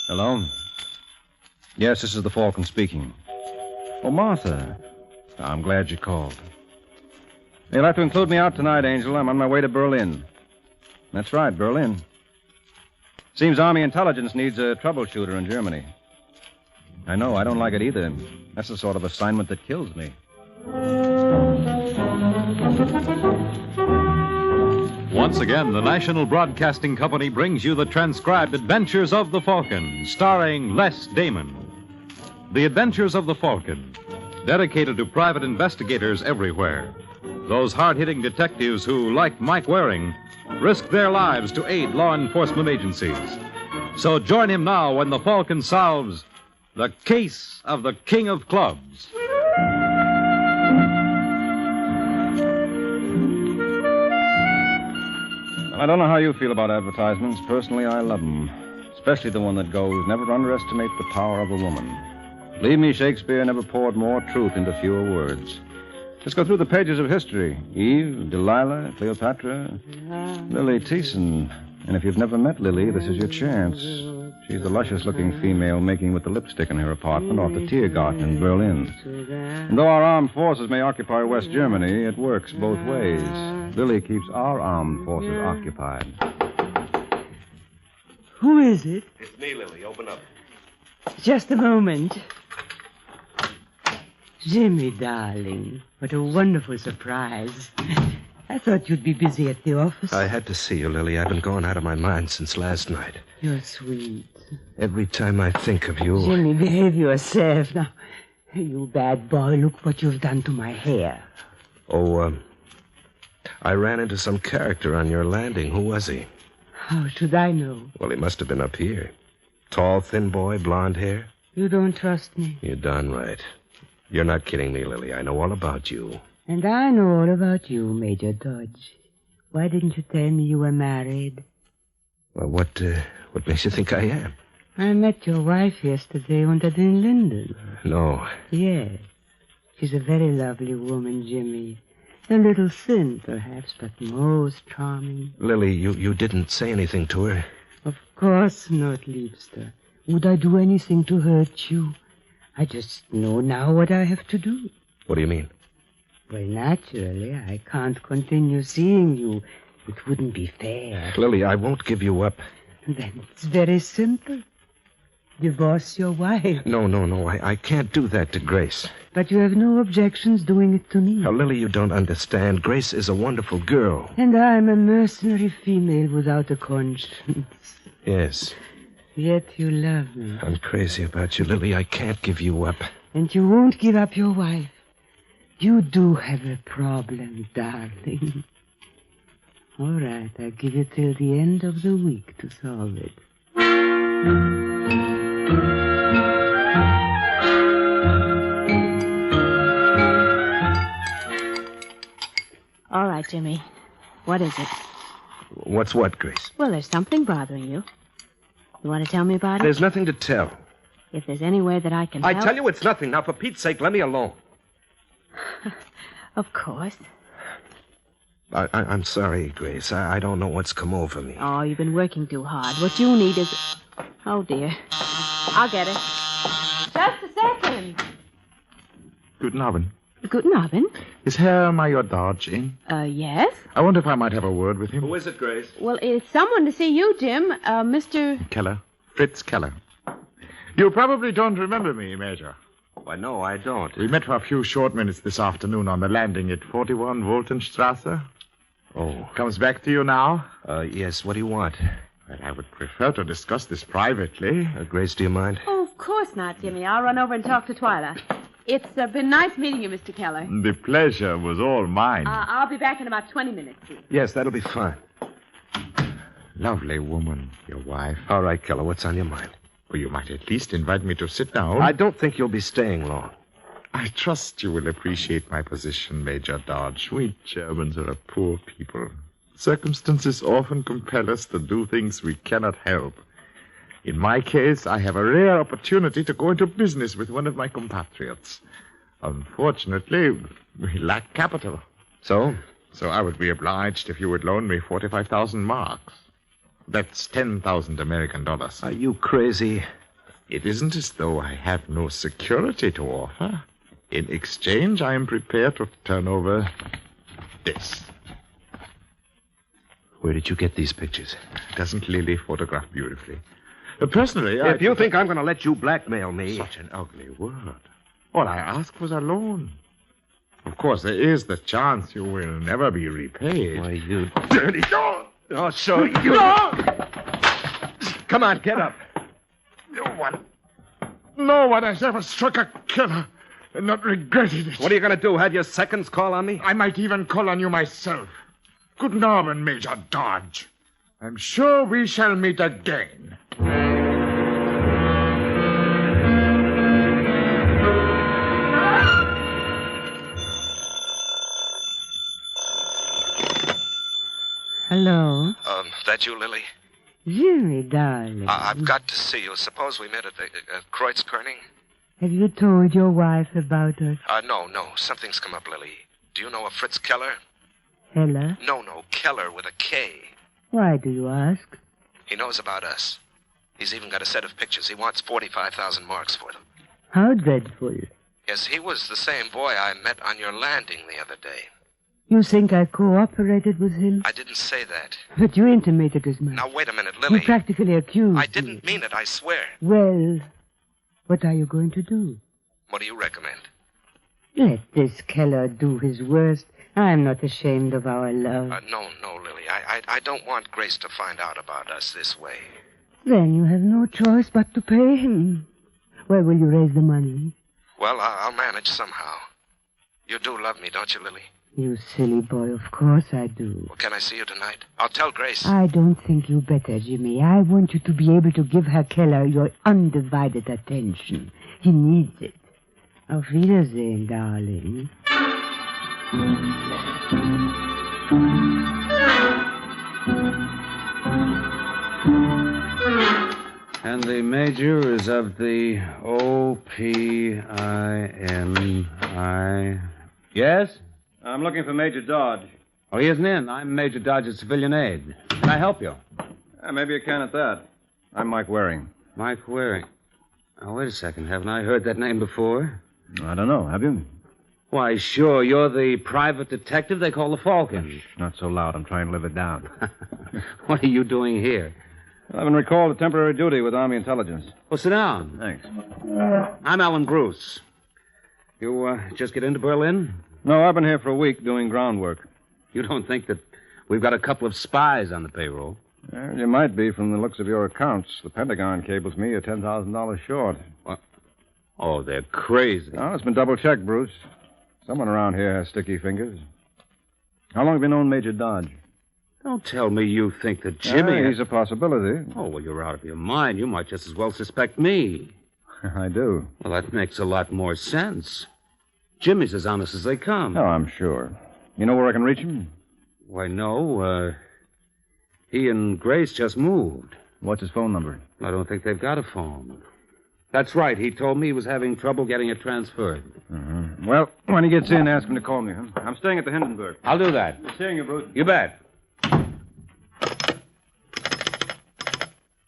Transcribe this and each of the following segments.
Hello? Yes, this is the Falcon speaking. Oh, Martha. I'm glad you called. You'll have to include me out tonight, Angel. I'm on my way to Berlin. That's right, Berlin. Seems Army intelligence needs a troubleshooter in Germany. I know, I don't like it either. That's the sort of assignment that kills me. Once again, the National Broadcasting Company brings you the transcribed Adventures of the Falcon, starring Les Damon. The Adventures of the Falcon, dedicated to private investigators everywhere. Those hard-hitting detectives who, like Mike Waring, risk their lives to aid law enforcement agencies. So join him now when the Falcon solves the case of the King of Clubs. I don't know how you feel about advertisements. Personally, I love them. Especially the one that goes, never underestimate the power of a woman. Believe me, Shakespeare never poured more truth into fewer words. Let's go through the pages of history. Eve, Delilah, Cleopatra, Lily Thiessen. And if you've never met Lily, this is your chance. She's a luscious-looking female making with the lipstick in her apartment off the Tiergarten in Berlin. And though our armed forces may occupy West Germany, it works both ways. Lily keeps our armed forces occupied. Who is it? It's me, Lily. Open up. Just a moment. Jimmy, darling, what a wonderful surprise. I thought you'd be busy at the office. I had to see you, Lily. I've been going out of my mind since last night. You're sweet. Every time I think of you... Jimmy, behave yourself. Now, you bad boy, look what you've done to my hair. I ran into some character on your landing. Who was he? How should I know? Well, he must have been up here. Tall, thin boy, blonde hair. You don't trust me. You're darn right. You're not kidding me, Lily. I know all about you. And I know all about you, Major Dodge. Why didn't you tell me you were married? Well, what makes you think I am? I met your wife yesterday under the Linden. No. Yes. She's a very lovely woman, Jimmy. A little thin, perhaps, but most charming. Lily, you didn't say anything to her? Of course not, Liebster. Would I do anything to hurt you? I just know now what I have to do. What do you mean? Well, naturally, I can't continue seeing you. It wouldn't be fair. Lily, I won't give you up. Then it's very simple. Divorce your wife. No. I can't do that to Grace. But you have no objections doing it to me. Now, Lily, you don't understand. Grace is a wonderful girl. And I'm a mercenary female without a conscience. Yes. Yet you love me. I'm crazy about you, Lily. I can't give you up. And you won't give up your wife. You do have a problem, darling. All right, I'll give you till the end of the week to solve it. All right, Jimmy. What is it? What's what, Grace? Well, there's something bothering you. You want to tell me about it? There's nothing to tell. If there's any way that I can help... I tell you it's nothing. Now, for Pete's sake, let me alone. Of course. I'm sorry, Grace. I don't know what's come over me. Oh, you've been working too hard. What you need is... Oh, dear. I'll get it. Just a second. Guten Abend. Guten Abend. Is Herr Major Dodge in? Yes? I wonder if I might have a word with him. Who is it, Grace? Well, it's someone to see you, Jim. Mr... Keller. Fritz Keller. You probably don't remember me, Major. Why, no, I don't. We met for a few short minutes this afternoon on the landing at 41 Woltenstrasse. Oh. Comes back to you now? Yes. What do you want? Well, I would prefer to discuss this privately. Grace, do you mind? Oh, of course not, Jimmy. I'll run over and talk to Twyla. It's been nice meeting you, Mr. Keller. The pleasure was all mine. I'll be back in about 20 minutes. Yes, that'll be fine. Lovely woman, your wife. All right, Keller, what's on your mind? Well, you might at least invite me to sit down. I don't think you'll be staying long. I trust you will appreciate my position, Major Dodge. We Germans are a poor people. Circumstances often compel us to do things we cannot help. In my case, I have a rare opportunity to go into business with one of my compatriots. Unfortunately, we lack capital. So? So I would be obliged if you would loan me 45,000 marks. That's 10,000 American dollars. Are you crazy? It isn't as though I have no security to offer. In exchange, I am prepared to turn over this. Where did you get these pictures? Doesn't Lily photograph beautifully? Personally, If you think I'm going to let you blackmail me... Such an ugly word. All I asked was a loan. Of course, there is the chance you will never be repaid. Why, you... Dirty dog! Oh, so you... Come on, get up. No one has ever struck a killer and not regretted it. What are you going to do, have your seconds call on me? I might even call on you myself. Good Norman, Major Dodge. I'm sure we shall meet again. Hello? That you, Lily? Jimmy, darling. I've got to see you. Suppose we met at the Kreuzkerning? Have you told your wife about us? No. Something's come up, Lily. Do you know a Fritz Keller? Hella? No, Keller with a K. Why do you ask? He knows about us. He's even got a set of pictures. He wants 45,000 marks for them. How dreadful. Yes, he was the same boy I met on your landing the other day. You think I cooperated with him? I didn't say that. But you intimated as much. Now, wait a minute, Lily. You practically accused I didn't mean it, I swear. Well, what are you going to do? What do you recommend? Let this Keller do his worst. I'm not ashamed of our love. No, Lily. I don't want Grace to find out about us this way. Then you have no choice but to pay him. Where will you raise the money? Well, I'll manage somehow. You do love me, don't you, Lily? You silly boy, of course I do. Well, can I see you tonight? I'll tell Grace. I don't think you better, Jimmy. I want you to be able to give Herr Keller your undivided attention. He needs it. Auf Wiedersehen, darling. And the major is of the OPINI. Yes? I'm looking for Major Dodge. Oh, he isn't in. I'm Major Dodge's civilian aide. Can I help you? Maybe you can at that. I'm Mike Waring. Mike Waring. Oh, wait a second. Haven't I heard that name before? I don't know. Have you? Why, sure. You're the private detective they call the Falcon. Not so loud. I'm trying to live it down. What are you doing here? I've been recalled to temporary duty with Army Intelligence. Well, sit down. Thanks. I'm Alan Bruce. You just get into Berlin? No, I've been here for a week doing groundwork. You don't think that we've got a couple of spies on the payroll? Well, you might be from the looks of your accounts. The Pentagon cables me $10,000 short. What? Oh, they're crazy. Oh, it's been double-checked, Bruce. Someone around here has sticky fingers. How long have you known Major Dodge? Don't tell me you think that Jimmy... he's a possibility. Oh, well, you're out of your mind. You might just as well suspect me. I do. Well, that makes a lot more sense. Jimmy's as honest as they come. Oh, I'm sure. You know where I can reach him? Why, no. He and Grace just moved. What's his phone number? I don't think they've got a phone. That's right. He told me he was having trouble getting it transferred. Mm-hmm. Well, when he gets in, ask him to call me. Huh? I'm staying at the Hindenburg. I'll do that. Good seeing you, Bruce. You bet.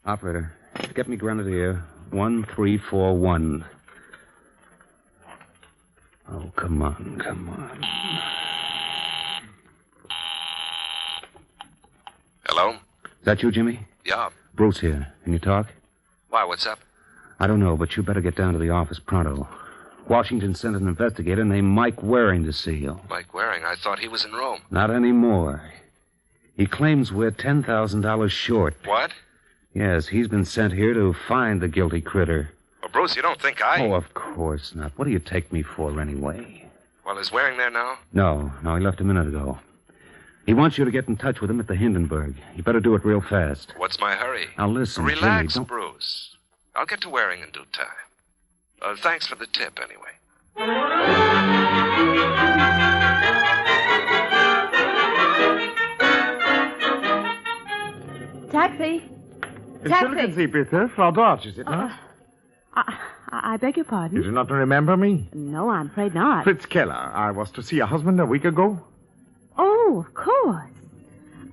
Operator, get me Grenadier 1341. Oh, come on. Hello? Is that you, Jimmy? Yeah. Bruce here. Can you talk? Why, what's up? I don't know, but you better get down to the office pronto. Washington sent an investigator named Mike Waring to see you. Mike Waring? I thought he was in Rome. Not anymore. He claims we're $10,000 short. What? Yes, he's been sent here to find the guilty critter. Well, Bruce, you don't think I... Oh, of course not. What do you take me for, anyway? Well, is Waring there now? No, he left a minute ago. He wants you to get in touch with him at the Hindenburg. You better do it real fast. What's my hurry? Now, listen, Relax, Jimmy, Bruce. I'll get to Waring in due time. Thanks for the tip, anyway. Taxi. Entschuldigen Sie bitte, Frau Dodge, is it not? I beg your pardon? You do not remember me? No, I'm afraid not. Fritz Keller. I was to see your husband a week ago. Oh, of course.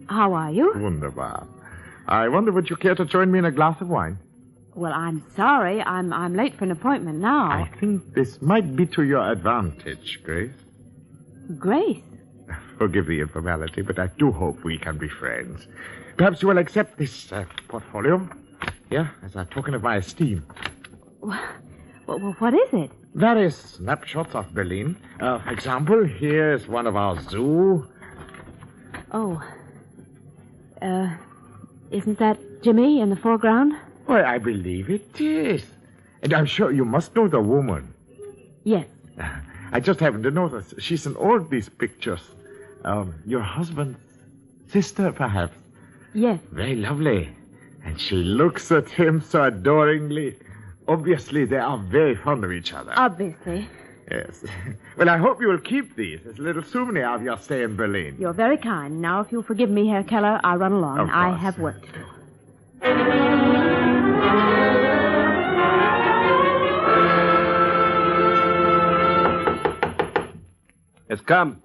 How are you? Wunderbar. I wonder would you care to join me in a glass of wine? Well, I'm sorry. I'm late for an appointment now. I think this might be to your advantage, Grace. Grace? Forgive the informality, but I do hope we can be friends. Perhaps you will accept this portfolio. Here, as a token of my esteem. What is it? Various snapshots of Berlin. For example, here's one of our zoo. Oh. Isn't that Jimmy in the foreground? Well, I believe it is. And I'm sure you must know the woman. Yes. I just happened to notice. She's in all these pictures. Your husband's sister, perhaps? Yes. Very lovely. And she looks at him so adoringly. Obviously, they are very fond of each other. Obviously. Yes. Well, I hope you will keep these as a little souvenir of your stay in Berlin. You're very kind. Now, if you'll forgive me, Herr Keller, I'll run along. Of course. I have work to do. Yes, come.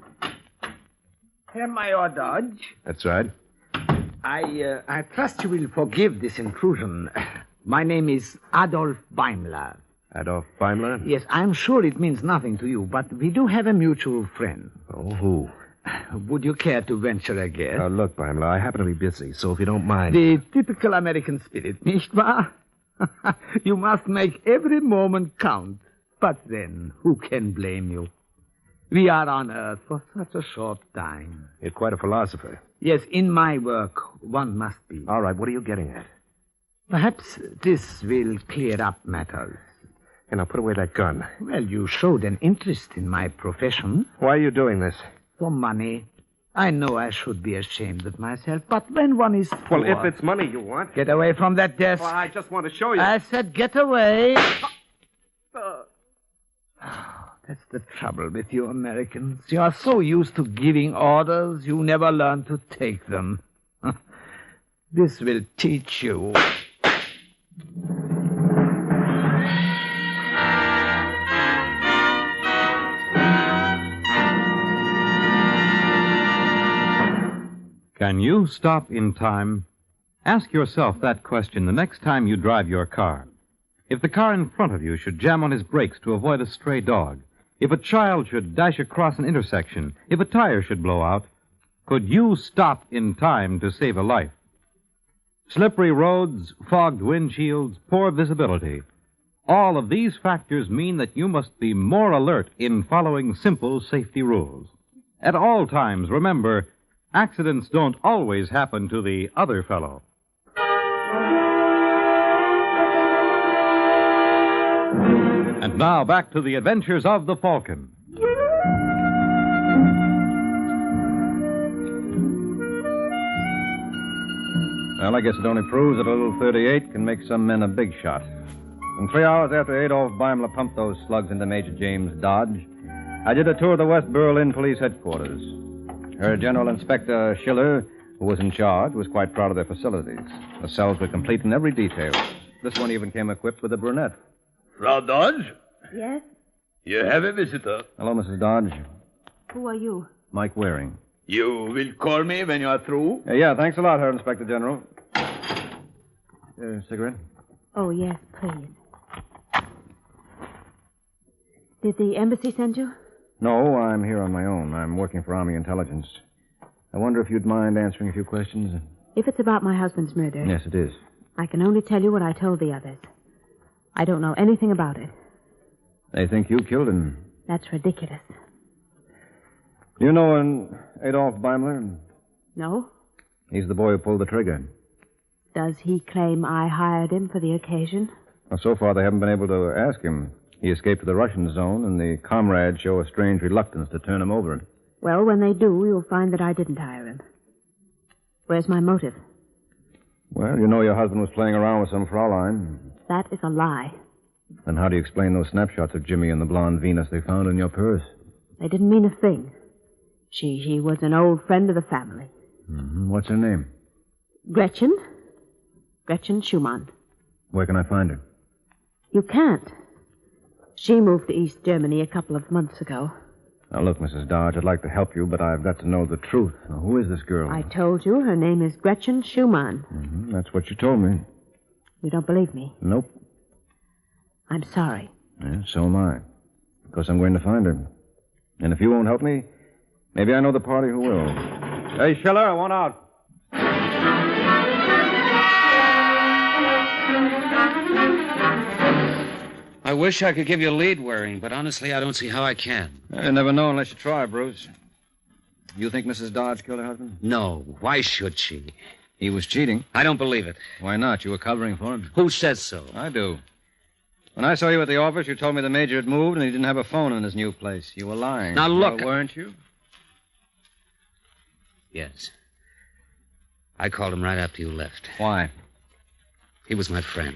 Herr Major Dodge, That's right. I trust you will forgive this intrusion. My name is Adolf Beimler. Adolf Beimler? Yes, I'm sure it means nothing to you, but we do have a mutual friend. Oh, who? Would you care to venture a guess? Look, Beimler, I happen to be busy, so if you don't mind... The typical American spirit, nicht wahr? You must make every moment count. But then, who can blame you? We are on Earth for such a short time. You're quite a philosopher. Yes, in my work, one must be. All right, what are you getting at? Perhaps this will clear up matters. Here, now, put away that gun. Well, you showed an interest in my profession. Why are you doing this? For money. I know I should be ashamed of myself, but when one is poor... Well, if it's money you want... Get away from that desk. Well, I just want to show you... I said get away. That's the trouble with you Americans. You are so used to giving orders, you never learn to take them. This will teach you. Can you stop in time? Ask yourself that question the next time you drive your car. If the car in front of you should jam on his brakes to avoid a stray dog, if a child should dash across an intersection, if a tire should blow out, could you stop in time to save a life? Slippery roads, fogged windshields, poor visibility. All of these factors mean that you must be more alert in following simple safety rules. At all times, remember, accidents don't always happen to the other fellow. And now back to the adventures of the Falcon. Well, I guess it only proves that a little 38 can make some men a big shot. And 3 hours after Adolf Beimler pumped those slugs into Major James Dodge, I did a tour of the West Berlin Police Headquarters. Her General Inspector Schiller, who was in charge, was quite proud of their facilities. The cells were complete in every detail. This one even came equipped with a brunette. Frau Dodge, Yes? you have a visitor. Hello, Mrs. Dodge. Who are you? Mike Waring. You will call me when you are through? Yeah, thanks a lot, Herr Inspector General. Cigarette? Oh, yes, please. Did the embassy send you? No, I'm here on my own. I'm working for Army Intelligence. I wonder if you'd mind answering a few questions? If it's about my husband's murder. Yes, it is. I can only tell you what I told the others. I don't know anything about it. They think you killed him. That's ridiculous. You know an Adolf Beimler? No? He's the boy who pulled the trigger. Does he claim I hired him for the occasion? Well, so far they haven't been able to ask him. He escaped to the Russian zone, and the comrades show a strange reluctance to turn him over. Well, when they do, you'll find that I didn't hire him. Where's my motive? Well, you know your husband was playing around with some Fraulein. That is a lie. Then how do you explain those snapshots of Jimmy and the blonde Venus they found in your purse? They didn't mean a thing. She was an old friend of the family. Mm-hmm. What's her name? Gretchen? Gretchen Schumann. Where can I find her? You can't. She moved to East Germany a couple of months ago. Now, look, Mrs. Dodge, I'd like to help you, but I've got to know the truth. Now, who is this girl? I told you her name is Gretchen Schumann. Mm-hmm. That's what you told me. You don't believe me? Nope. I'm sorry. Yeah, so am I. Because I'm going to find her. And if you won't help me, maybe I know the party who will. Hey, Schiller, I want out. I wish I could give you lead wearing, but honestly, I don't see how I can. You never know unless you try, Bruce. You think Mrs. Dodge killed her husband? No. Why should she? He was cheating. I don't believe it. Why not? You were covering for him. Who says so? I do. When I saw you at the office, you told me the major had moved and he didn't have a phone in his new place. You were lying. Now, look. Well, weren't you? Yes. I called him right after you left. Why? He was my friend.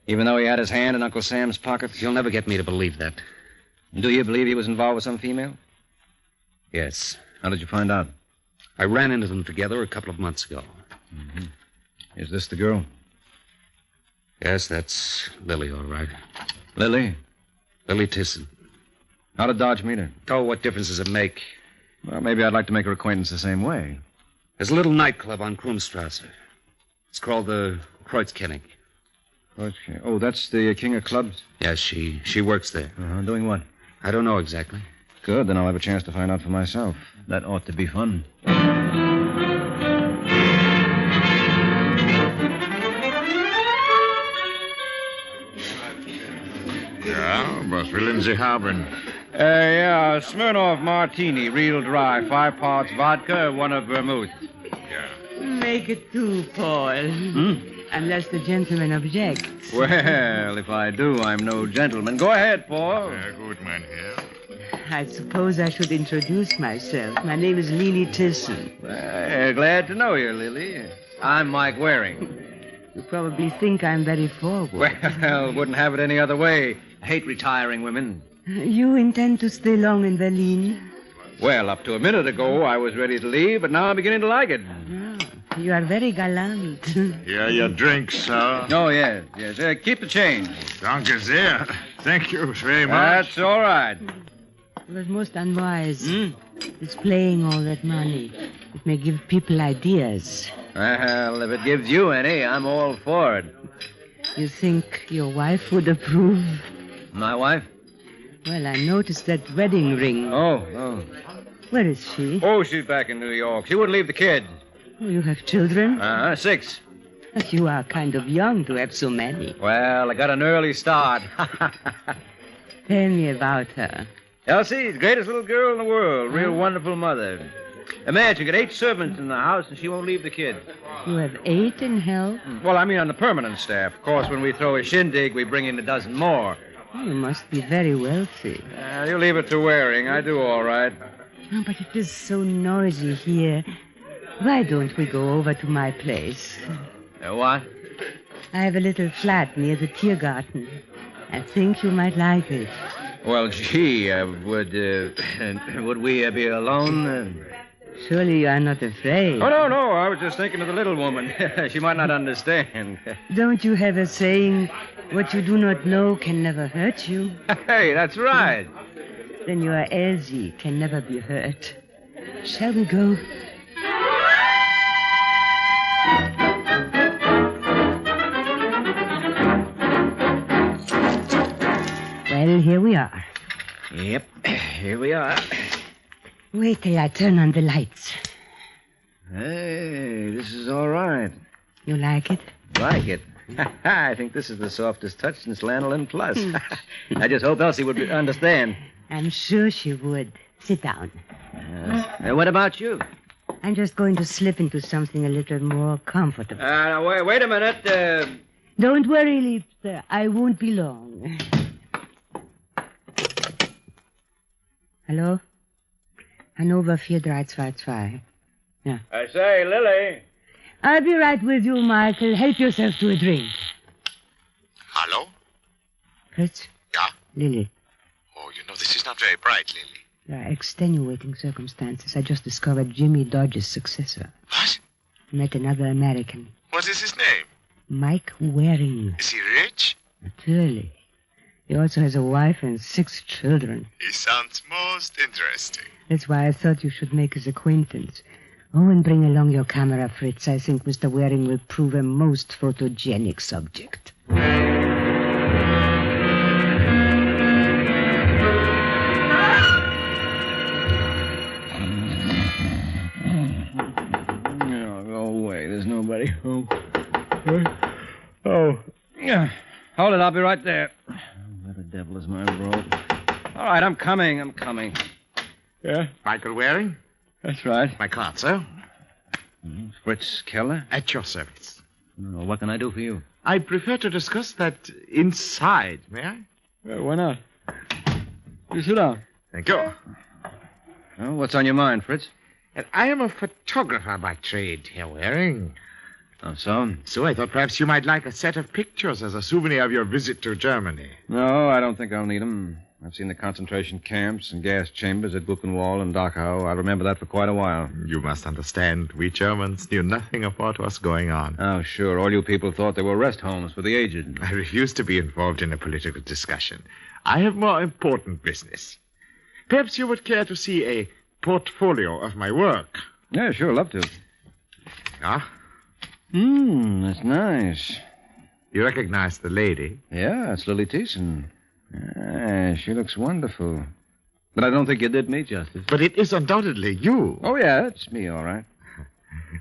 Even though he had his hand in Uncle Sam's pocket? You'll never get me to believe that. Do you believe he was involved with some female? Yes. How did you find out? I ran into them together a couple of months ago. Mm-hmm. Is this the girl? Yes, that's Lily, all right. Lily? Lily Tisson. How did Dodge meet her? Oh, what difference does it make? Well, maybe I'd like to make her acquaintance the same way. There's a little nightclub on Krumstrasse. It's called the Kreuzkennig. Oh, that's the king of clubs? Yes, she works there. Doing what? I don't know exactly. Good, then I'll have a chance to find out for myself. That ought to be fun. Ja, was willen Sie haben? Yeah, Smirnoff Martini, real dry, 5 parts vodka, 1 of vermouth. Make it 2, Paul. Unless the gentleman objects. Well, if I do, I'm no gentleman. Go ahead, Paul. Sehr gut, mein Herr. I suppose I should introduce myself. My name is Lily Tisson. Glad to know you, Lily. I'm Mike Waring. You probably think I'm very forward. Well, wouldn't have it any other way. I hate retiring women. You intend to stay long in Berlin? Well, up to a minute ago, I was ready to leave, but now I'm beginning to like it. Oh, you are very gallant. Here, your drink, sir. Oh, yes. Keep the change. Danke sehr. Thank you very much. That's all right. It was most unwise. Displaying all that money. It may give people ideas. Well, if it gives you any, I'm all for it. You think your wife would approve? My wife? Well, I noticed that wedding ring. Oh. Where is she? Oh, she's back in New York. She wouldn't leave the kids. Oh, you have children? 6. You are kind of young to have so many. Well, I got an early start. Tell me about her. Elsie, the greatest little girl in the world. Real wonderful mother. Imagine, got 8 servants in the house, and she won't leave the kids. You have 8 in help? Well, I mean on the permanent staff. Of course, when we throw a shindig, we bring in a dozen more. You must be very wealthy. You leave it to Waring. I do all right. Oh, but it is so noisy here. Why don't we go over to my place? What? I have a little flat near the Tiergarten. I think you might like it. Well, gee, would we be alone? Surely you are not afraid. Oh, no. I was just thinking of the little woman. She might not understand. Don't you have a saying, what you do not know can never hurt you? Hey, that's right. Then your Elsie can never be hurt. Shall we go? Well, here we are. Yep, here we are. Wait till I turn on the lights. Hey, this is all right. You like it? Like it? I think this is the softest touch since Lanolin Plus. I just hope Elsie would understand. I'm sure she would. Sit down. What about you? I'm just going to slip into something a little more comfortable. Wait a minute. Don't worry, Liebster. I won't be long. Hello? Hannover 4322. Yeah. I say, Lily. I'll be right with you, Michael. Help yourself to a drink. Hallo? Fritz? Ja? Lily. Oh, this is not very bright, Lily. There are extenuating circumstances. I just discovered Jimmy Dodge's successor. What? Met another American. What is his name? Mike Waring. Is he rich? Naturally. He also has a wife and 6 children. He sounds most interesting. That's why I thought you should make his acquaintance. Oh, and bring along your camera, Fritz. I think Mr. Waring will prove a most photogenic subject. Go away. There's nobody home. Oh. Yeah. Hold it. I'll be right there. Where the devil is my robe? All right, I'm coming. Yeah? Michael Waring? That's right. My card, sir. Fritz Keller? At your service. Well, what can I do for you? I prefer to discuss that inside, may I? Why not? You sit down. Thank you. Well, what's on your mind, Fritz? And I am a photographer by trade, Herr Waring. Oh, so? So I thought perhaps you might like a set of pictures as a souvenir of your visit to Germany. No, I don't think I'll need them. I've seen the concentration camps and gas chambers at Buchenwald and Dachau. I remember that for quite a while. You must understand, we Germans knew nothing of what was going on. Oh, sure. All you people thought they were rest homes for the aged. I refuse to be involved in a political discussion. I have more important business. Perhaps you would care to see a portfolio of my work. Yeah, sure, love to. Ah? That's nice. You recognize the lady? Yeah, it's Lily Thiessen. Yeah, she looks wonderful. But I don't think you did me justice. But it is undoubtedly you. Oh, yeah, it's me, all right.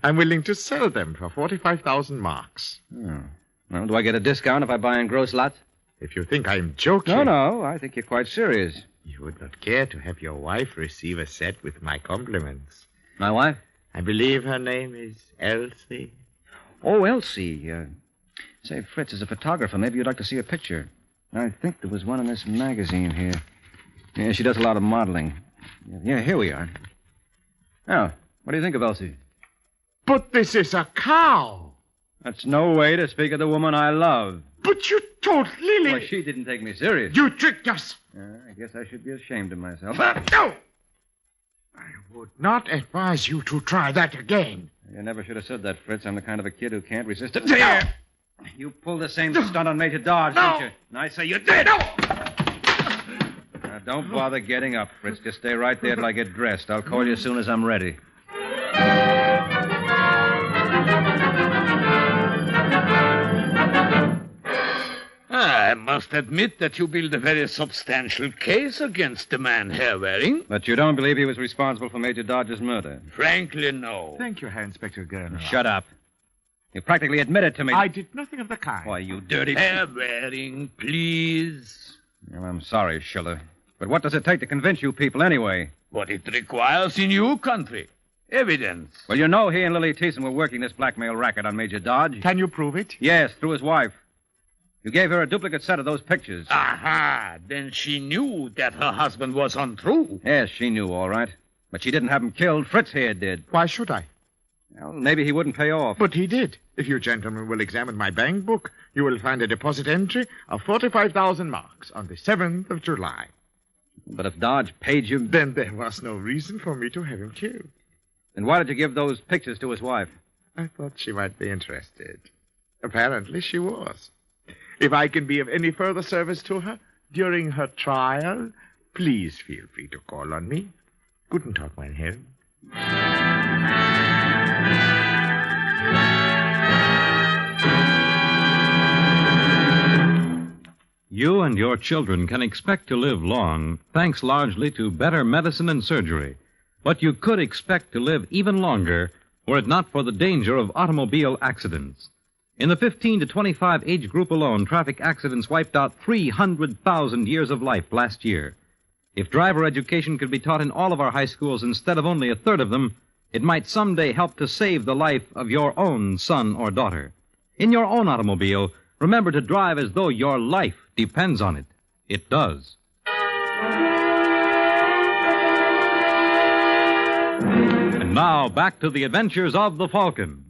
I'm willing to sell them for 45,000 marks. Oh. Well, do I get a discount if I buy in gross lots? If you think I'm joking... No, I think you're quite serious. You would not care to have your wife receive a set with my compliments. My wife? I believe her name is Elsie. Oh, Elsie. Say, Fritz is a photographer. Maybe you'd like to see a picture. I think there was one in this magazine here. Yeah, she does a lot of modeling. Yeah, here we are. Oh, what do you think of Elsie? But this is a cow. That's no way to speak of the woman I love. But you told Lily... Well, she didn't take me serious. You tricked us. I guess I should be ashamed of myself. No! I would not advise you to try that again. You never should have said that, Fritz. I'm the kind of a kid who can't resist it. No. You pulled the same stunt on Major Dodge, didn't you? And I say you did. No! Now, don't bother getting up, Fritz. Just stay right there till I get dressed. I'll call you as soon as I'm ready. I must admit that you build a very substantial case against the man, Herr Waring. But you don't believe he was responsible for Major Dodge's murder? Frankly, no. Thank you, Herr Inspector Gerner. Shut up. You practically admitted to me. I did nothing of the kind. Why, you dirty... Herr Waring, please. Well, I'm sorry, Schiller. But what does it take to convince you people anyway? What it requires in your country. Evidence. Well, you know he and Lily Thiessen were working this blackmail racket on Major Dodge. Can you prove it? Yes, through his wife. You gave her a duplicate set of those pictures. Aha! Then she knew that her husband was untrue. Yes, she knew, all right. But she didn't have him killed. Fritz here did. Why should I? Well, maybe he wouldn't pay off. But he did. If you gentlemen will examine my bank book, you will find a deposit entry of 45,000 marks on the 7th of July. But if Dodge paid you... Then there was no reason for me to have him killed. Then why did you give those pictures to his wife? I thought she might be interested. Apparently she was. If I can be of any further service to her during her trial, please feel free to call on me. Guten Tag, mein Herr. You and your children can expect to live long, thanks largely to better medicine and surgery. But you could expect to live even longer were it not for the danger of automobile accidents. In the 15 to 25 age group alone, traffic accidents wiped out 300,000 years of life last year. If driver education could be taught in all of our high schools instead of only a third of them, it might someday help to save the life of your own son or daughter. In your own automobile, remember to drive as though your life depends on it. It does. And now, back to the adventures of the Falcon.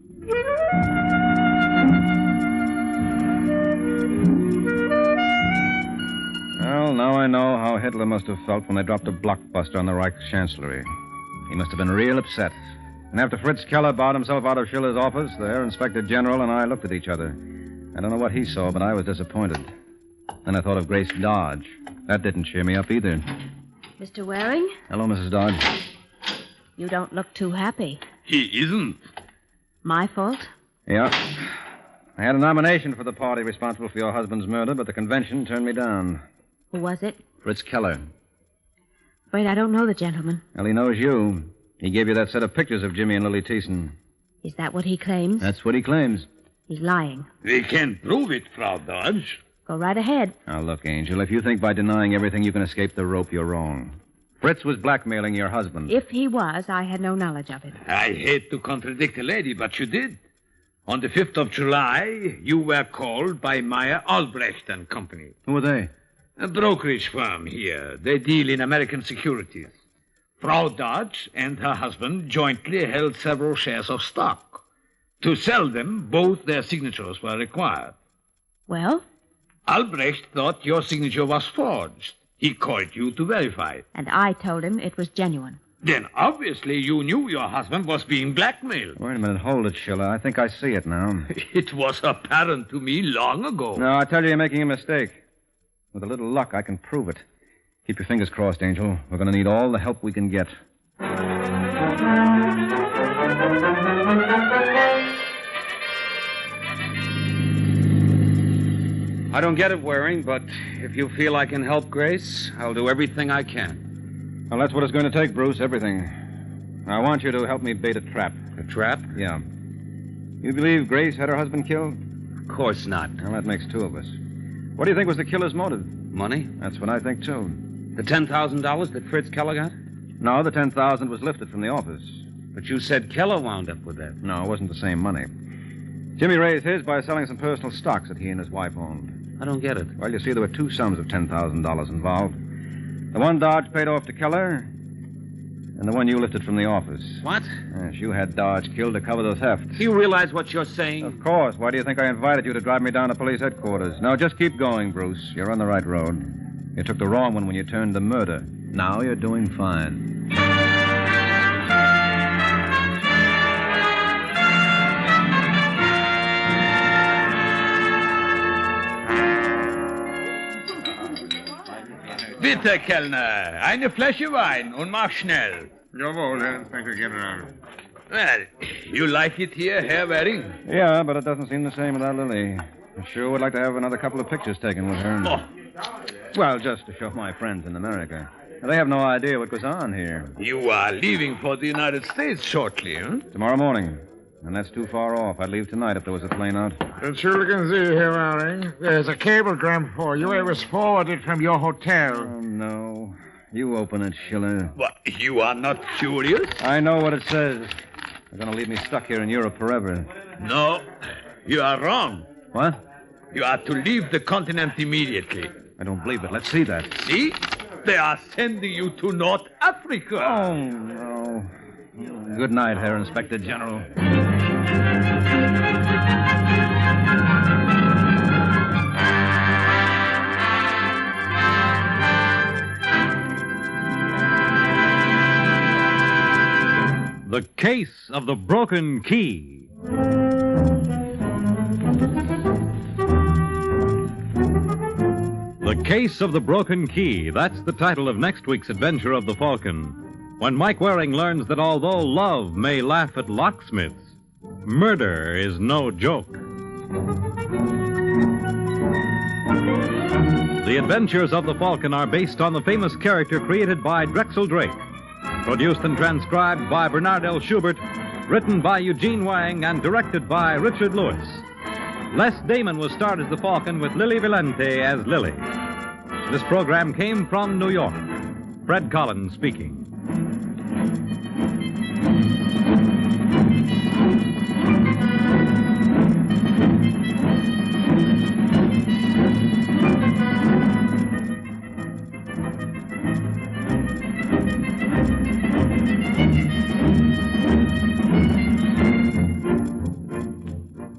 Well, now I know how Hitler must have felt when they dropped a blockbuster on the Reich Chancellery. He must have been real upset. And after Fritz Keller bowed himself out of Schiller's office, the Herr Inspector General and I looked at each other. I don't know what he saw, but I was disappointed. Then I thought of Grace Dodge. That didn't cheer me up either. Mr. Waring, Hello, Mrs. Dodge. you don't look too happy. He isn't. My fault? Yeah. I had a nomination for the party responsible for your husband's murder, but the convention turned me down. Who was it? Fritz Keller. Afraid I don't know the gentleman. Well, he knows you. He gave you that set of pictures of Jimmy and Lily Thiessen. Is that what he claims? That's what he claims. He's lying. We can't prove it, Frau Dodge. Go right ahead. Now, look, Angel, if you think by denying everything you can escape the rope, you're wrong. Fritz was blackmailing your husband. If he was, I had no knowledge of it. I hate to contradict a lady, but you did. On the 5th of July, you were called by Meyer, Albrecht and Company. Who are they? A brokerage firm here. They deal in American securities. Frau Dodge and her husband jointly held several shares of stock. To sell them, both their signatures were required. Well? Albrecht thought your signature was forged. He called you to verify it. And I told him it was genuine. Then obviously you knew your husband was being blackmailed. Wait a minute. Hold it, Schiller. I think I see it now. It was apparent to me long ago. No, I tell you, you're making a mistake. With a little luck, I can prove it. Keep your fingers crossed, Angel. We're going to need all the help we can get. I don't get it, Waring, but if you feel I can help Grace, I'll do everything I can. Well, that's what it's going to take, Bruce. Everything. I want you to help me bait a trap. A trap? Yeah. You believe Grace had her husband killed? Of course not. Well, that makes two of us. What do you think was the killer's motive? Money? That's what I think, too. The $10,000 that Fritz Keller got? No, the $10,000 was lifted from the office. But you said Keller wound up with that. No, it wasn't the same money. Jimmy raised his by selling some personal stocks that he and his wife owned. I don't get it. Well, you see, there were two sums of $10,000 involved. The one Dodge paid off to Keller, and the one you lifted from the office. What? Yes, you had Dodge killed to cover the theft. Do you realize what you're saying? Of course. Why do you think I invited you to drive me down to police headquarters? Now, just keep going, Bruce. You're on the right road. You took the wrong one when you turned to murder. Now you're doing fine. Bitte, Kellner. Eine Flasche Wein und mach schnell. Jawohl, Herr Inspector General. Well, you like it here, Herr Waring? Yeah, but it doesn't seem the same without Lily. I sure would like to have another couple of pictures taken with her. Oh. Well, just to show my friends in America. They have no idea what goes on here. You are leaving for the United States shortly, huh? Tomorrow morning. And that's too far off. I'd leave tonight if there was a plane out. It surely can see here, Waring. There's a cablegram for you. It was forwarded from your hotel. Oh, no. You open it, Schiller. What, you are not curious? I know what it says. They're going to leave me stuck here in Europe forever. No, you are wrong. What? You are to leave the continent immediately. I don't believe it. Let's see that. See? They are sending you to North Africa. Oh, no. Good night, Herr Inspector General. The Case of the Broken Key. The Case of the Broken Key. That's the title of next week's adventure of the Falcon. When Mike Waring learns that although love may laugh at locksmiths, murder is no joke. The Adventures of the Falcon are based on the famous character created by Drexel Drake. Produced and transcribed by Bernard L. Schubert, written by Eugene Wang, and directed by Richard Lewis. Les Damon was starred as the Falcon with Lily Valente as Lily. This program came from New York. Fred Collins speaking.